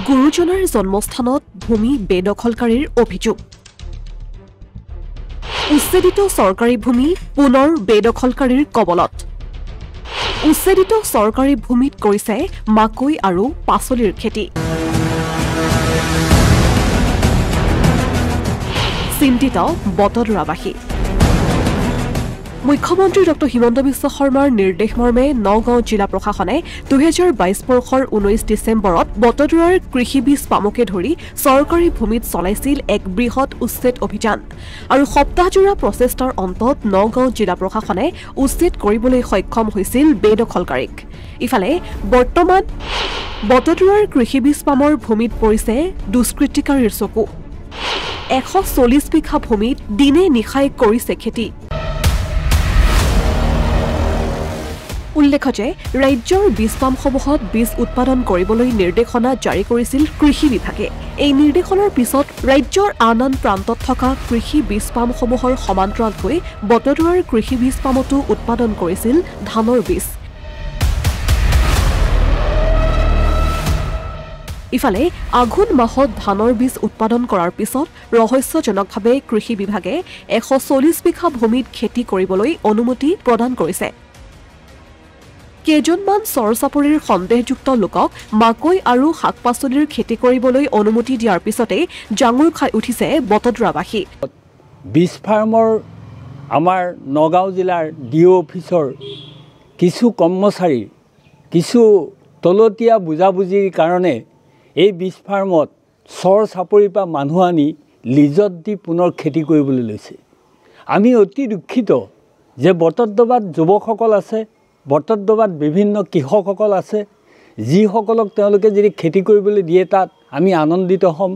গুৰুজনাৰ জন্মস্থানত ভূমি বেদখলকাৰীৰ অভিযোগ উচ্ছেদিত চৰকাৰী ভূমি পুনৰ বেদখলকাৰীৰ কবলত উচ্ছেদিত চৰকাৰী ভূমিত কৰিছে মাকৈ আৰু পাচলিৰ খেতি চিন্তিত বটদ্ৰৱাবাসী মুখ্যমন্ত্ৰী ডক্টৰ হিমন্ত বিশ্ব শৰ্মাৰ নিৰ্দেশ মৰ্মে নগাঁও জিলা প্ৰশাসনে 2022 বৰ্ষৰ 19 ডিচেম্বৰত বটদ্ৰৱাৰ কৃষি বীজ পামকে ধৰি চৰকাৰী ভূমিত চলাইছিল এক বৃহৎ উচ্ছেদ অভিযান আৰু সপ্তাহজোৰা প্ৰচেষ্টাৰ অন্তত নগাঁও জিলা প্ৰশাসনে উচ্ছেদ কৰিবলৈ সক্ষম হৈছিল বেদখলকাৰীক ইফালে বৰ্তমান বটদ্ৰৱাৰ কৃষি বীজ পামৰ ভূমিত পৰিছে দুষ্কৃতিকাৰীৰ চকু 140 বিঘা ভূমিত দিনে নিশাই কৰিছে খেতি উল্লেখ্য যে ৰাজ্যৰ বীজ পামসমূহত বীজ উৎপাদন কৰিবলৈ নিৰ্দেশনা জাৰি কৰিছিল কৃষি বিভাগে এই নিৰ্দেশনাৰ পিছত ৰাজ্যৰ আন প্ৰান্তত থকা কৃষি বীজ পামসমূহৰ সমান্তৰালকৈ বটদ্ৰৱাৰ কৃষি বীজ পামতো উৎপাদন কৰিছিল ধানৰ বীজ ইফালে আঘোণ মাহত ধানৰ বীজ উৎপাদন কৰাৰ পিছত ৰহস্যজনকভাৱে কৃষি বিভাগে 140 বিঘা ভূমিত খেতি কৰিবলৈ অনুমতি প্ৰদান কৰিছে কেজনমান চৰচাপৰিৰ সন্দেহযুক্ত লোকক মাকৈ আৰু শাক-পাচলিৰ খেতি কৰিবলৈ অনুমতি দিয়াৰ পিছতে জাঙুৰ খাই উঠিছে বটদ্ৰৱাবাসী বীজ ফাৰ্মৰ আমাৰ নগাঁও জিলাৰ ডিঅ অফিচৰ কিছু কৰ্মচাৰী কিছু তলতীয়া বুজাবুজিৰ কাৰণে এই বীজ ফাৰ্মত চৰচাপৰিৰ পৰা মানুহ আনি লিজত দি পুনৰ খেতি কৰিবলৈ লৈছে আমি অতি দুখিত যে বটদ্ৰৱাত যুৱকসকল আছে বটদ্ৰৱাত বিভিন্ন কৃষকসকল আছে যিসকলক তেওঁলোকে যদি খেতি কৰিবলৈ দিয়ে তাত আমি আনন্দিত হ'ম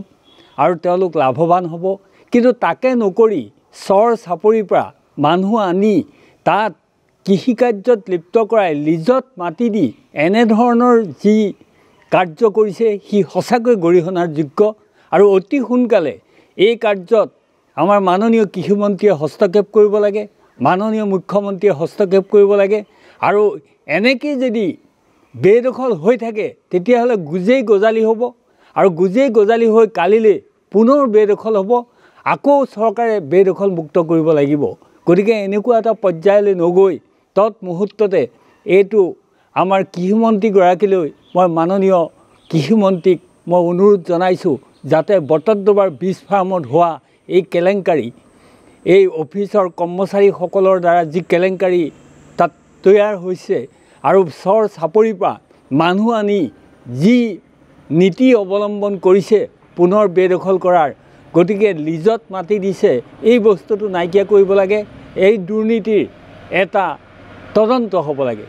আৰু তেওঁলোক লাভৱান হ'ব কিন্তু তাকে নকৰি চৰ চাপৰিৰ পৰা মানুহ আনি তাত কৃষি কাৰ্যত লিপ্ত কৰাই লিজত মাটি দি এনেধৰণৰ যি কাৰ্য কৰিছে সি সঁচাকৈ গৰিহণাৰ যোগ্য আৰু অতি সোনকালে এই কাৰ্যত আমাৰ মাননীয় কৃষিমন্ত্ৰীয়ে হস্তক্ষেপ কৰিব লাগে মাননীয় মুখ্যমন্ত্ৰীয়ে হস্তক্ষেপ কৰিব লাগে আৰু এনেকৈ যদি বেদখল হৈ থাকে তেতিয়াহ'লে গুজেই গজালি হ'ব আৰু গুজেই গজালি হৈ কালিলৈ পুনৰ বেদখল হ'ব আকৌ চৰকাৰে বেদখল মুক্ত কৰিব লাগিব গতিকে এনেকুৱা এটা পৰ্যায়লৈ নগৈ তৎ মুহূৰ্ততে এইটো আমাৰ কৃষিমন্ত্ৰীগৰাকীলৈ মই মাননীয় কৃষিমন্ত্ৰীক মই অনুৰোধ জনাইছোঁ যাতে বটদ্ৰৱাৰ বীজ ফাৰ্মত হোৱা এই কেলেংকাৰী এই অফিচৰ কৰ্মচাৰীসকলৰ দ্বাৰা যি কেলেংকাৰী তাত তৈয়াৰ হৈছে আৰু চৰ চাপৰিৰ পৰা মানুহ আনি যি নীতি অৱলম্বন কৰিছে পুনৰ বেদখল কৰাৰ গতিকে লিজত মাটি দিছে এই বস্তুটো নাইকিয়া কৰিব লাগে এই দুৰ্নীতিৰ এটা তদন্ত হ'ব লাগে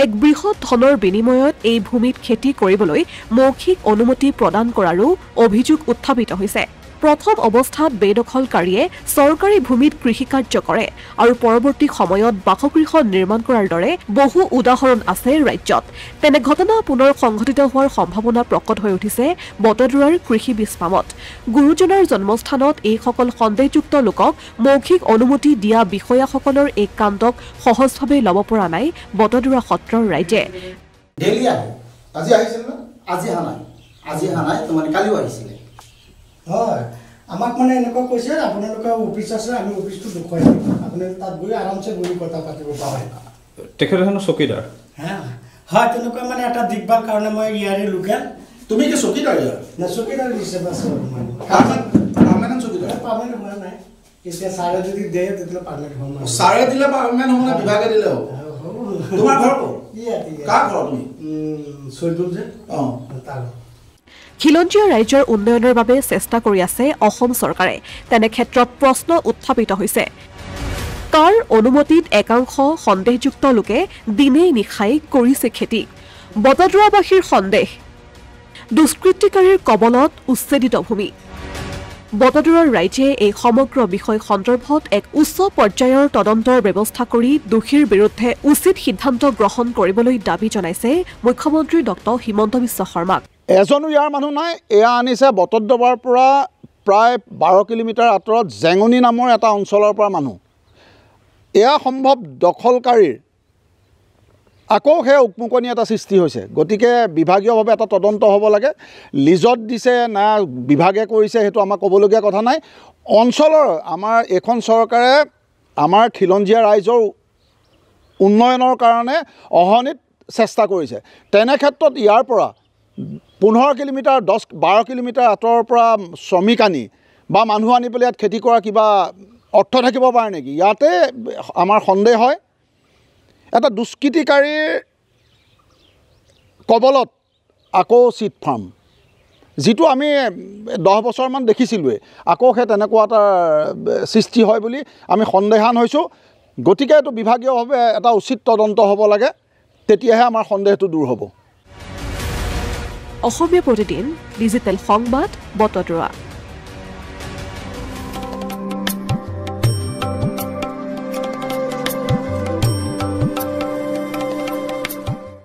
এক বৃহৎ ধনৰ বিনিময়ত এই ভূমিত খেতি কৰিবলৈ মৌখিক অনুমতি প্ৰদান কৰাৰো অভিযোগ উত্থাপিত হৈছে প্ৰথম অৱস্থাত বেদখলকাৰীয়ে চৰকাৰী ভূমিত কৃষি কাৰ্য কৰে আৰু পৰৱৰ্তী সময়ত বাসগৃহ নিৰ্মাণ কৰাৰ দৰে বহু উদাহৰণ আছে ৰাজ্যত তেনে ঘটনা পুনৰ সংঘটিত হোৱাৰ সম্ভাৱনা প্ৰকট হৈ উঠিছে বটদ্ৰৱাৰ কৃষি বীজ পামত গুৰুজনাৰ জন্মস্থানত এইসকল সন্দেহযুক্ত লোকক মৌখিক অনুমতি দিয়া বিষয়াসকলৰ এই কাণ্ডক সহজভাৱে ল'ব পৰা নাই বটদ্ৰৱা সত্ৰৰ ৰাইজে আজি হানাই তোমাৰ কালিও আহিছিলে হয় আমাক মানে এনেকুৱা কৈছে আপোনালোকৰ অফিচ আছে আমি অফিচটো দেখুৱাই দিম আপুনি তাত গৈ আৰামছে বহি কথা পাতিব পাৰে তেখেত এখন চকীদাৰ হয় তেনেকুৱা মানে এটা দিগবাৰ কাৰণে মই ইয়াৰে লোকেল তুমি কি চকীদাৰ না চকীদাৰ হিচাপে আছো পাৰ্মানেণ্ট চকীদাৰ পাৰ্মানেণ্ট হোৱা নাই এতিয়া ছাৰে যদি দিয়ে তেতিয়া পাৰ্মানেণ্ট হ'ব ছাৰে দিলে পাৰ্মানেণ্ট হ'ব না বিভাগে দিলে হ'ব তোমাৰ ঘৰ কাৰ ঘৰ তুমি চৈদুল যে তাৰ খিলঞ্জীয়া ৰাজ্যৰ উন্নয়নৰ বাবে চেষ্টা কৰি আছে অসম চৰকাৰে তেনে ক্ষেত্ৰত প্ৰশ্ন উত্থাপিত হৈছে কাৰ অনুমতিত একাংশ সন্দেহযুক্ত লোকে দিনে নিশাই কৰিছে খেতি বটদ্ৰৱাবাসীৰ সন্দেহ দুষ্কৃতিকাৰীৰ কবলত উচ্ছেদিত ভূমি বটদ্ৰৱাৰ ৰাইজে এই সমগ্ৰ বিষয় সন্দৰ্ভত এক উচ্চ পৰ্যায়ৰ তদন্তৰ ব্যৱস্থা কৰি দোষীৰ বিৰুদ্ধে উচিত সিদ্ধান্ত গ্ৰহণ কৰিবলৈ দাবী জনাইছে মুখ্যমন্ত্ৰী ডক্টৰ হিমন্ত বিশ্ব শৰ্মাক এজনো ইয়াৰ মানুহ নাই এয়া আনিছে বটদ্ৰৱাৰ পৰা প্ৰায় 12 কিলোমিটাৰ আঁতৰত জেঙনি নামৰ এটা অঞ্চলৰ পৰা মানুহ এয়া সম্ভৱ দখলকাৰীৰ আকৌ সেই উকমুকনি এটা সৃষ্টি হৈছে। গতিকে বিভাগীয়ভাৱে এটা তদন্ত হ'ব লাগে। লিজত দিছে না বিভাগে কৰিছে সেইটো আমাক ক'বলগীয়া কথা নাই। অঞ্চলৰ আমাৰ এখন চৰকাৰে আমাৰ খিলঞ্জীয়া ৰাইজৰ উন্নয়নৰ কাৰণে অহৰ্নিত চেষ্টা কৰিছে। তেনে ক্ষেত্ৰত ইয়াৰ পৰা 15 কিলোমিটাৰ 10-12 কিলোমিটাৰ আঁতৰৰ পৰা শ্ৰমিক আনি বা মানুহ আনি পেলাই ইয়াত খেতি কৰা কিবা অৰ্থ থাকিব পাৰে নেকি? ইয়াতে আমাৰ সন্দেহ হয়। এটা দুষ্কৃতিকাৰীৰ কবলত আকৌ চিট ফাৰ্ম, যিটো আমি 10 বছৰমান দেখিছিলোঁৱে, আকৌ সেই তেনেকুৱা এটা সৃষ্টি হয় বুলি আমি সন্দেহান হৈছোঁ। গতিকে এইটো বিভাগীয়ভাৱে এটা উচিত তদন্ত হ'ব লাগে, তেতিয়াহে আমাৰ সন্দেহটো দূৰ হ'ব। অসমীয়া প্ৰতিদিন ডিজিটেল সংবাদ বটদ্ৰৱা।